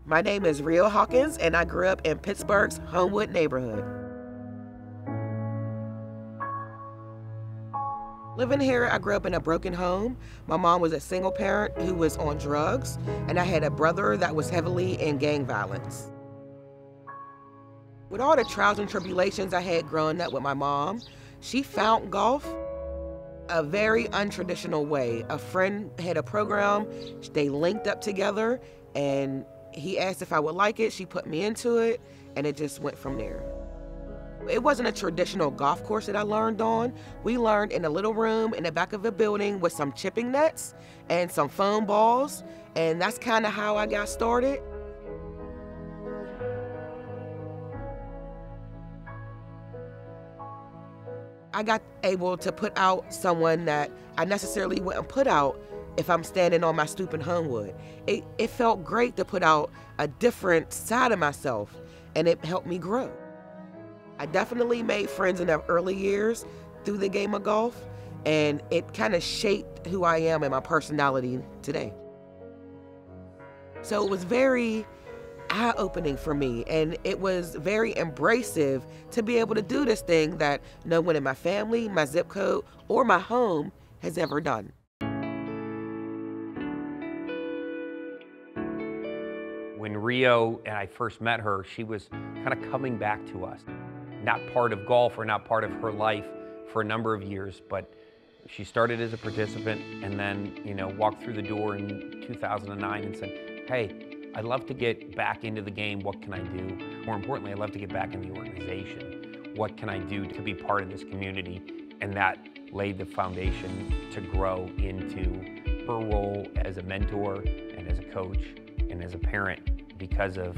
My name is Rio Hawkins, and I grew up in Pittsburgh's Homewood neighborhood. Living here, I grew up in a broken home. My mom was a single parent who was on drugs, and I had a brother that was heavily in gang violence. With all the trials and tribulations I had growing up with my mom, she found golf a very untraditional way. A friend had a program, they linked up together, and he asked if I would like it. She put me into it, and it just went from there. It wasn't a traditional golf course that I learned on. We learned in a little room in the back of a building with some chipping nets and some foam balls, and that's kind of how I got started. I got able to put out someone that I necessarily wouldn't put out if I'm standing on my stoop in Homewood. It felt great to put out a different side of myself, and it helped me grow. I definitely made friends in the early years through the game of golf, and it kind of shaped who I am and my personality today. So it was very eye-opening for me, and it was very embracive to be able to do this thing that no one in my family, my zip code, or my home has ever done. When Rio and I first met her, she was kind of coming back to us. Not part of golf or not part of her life for a number of years, but she started as a participant and then, walked through the door in 2009 and said, hey, I'd love to get back into the game. What can I do? More importantly, I'd love to get back in the organization. What can I do to be part of this community? And that laid the foundation to grow into her role as a mentor and as a coach and as a parent because of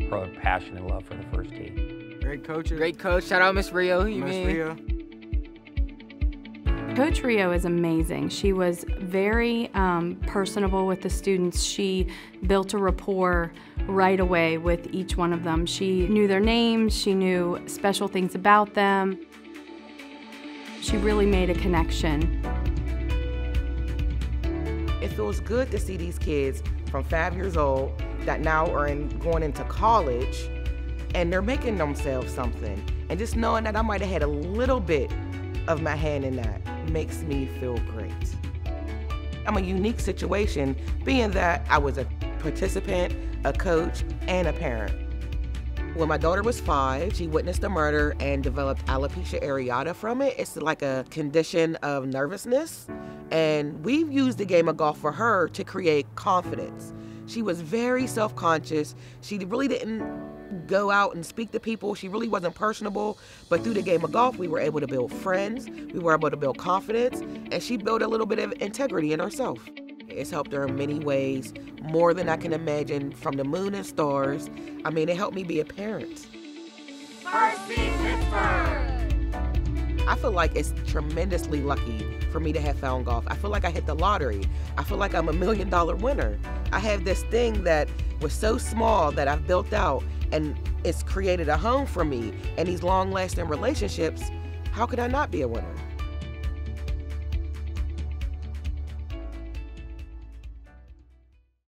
her passion and love for the First Tee. Great coaches. Great coach. Shout out Miss Rio. Miss Rio. Coach Rio is amazing. She was very personable with the students. She built a rapport right away with each one of them. She knew their names. She knew special things about them. She really made a connection. It feels good to see these kids from 5 years old that now are going into college, and they're making themselves something. And just knowing that I might have had a little bit of my hand in that makes me feel great. I'm a unique situation, being that I was a participant, a coach, and a parent. When my daughter was 5, she witnessed a murder and developed alopecia areata from it. It's like a condition of nervousness. And we've used the game of golf for her to create confidence. She was very self-conscious. She really didn't go out and speak to people. She really wasn't personable. But through the game of golf, we were able to build friends. We were able to build confidence. And she built a little bit of integrity in herself. It's helped her in many ways, more than I can imagine, from the moon and stars. I mean, it helped me be a parent. First Tee Pittsburgh! I feel like it's tremendously lucky for me to have found golf. I feel like I hit the lottery. I feel like I'm $1 million winner. I have this thing that was so small that I've built out, and it's created a home for me and these long-lasting relationships. How could I not be a winner?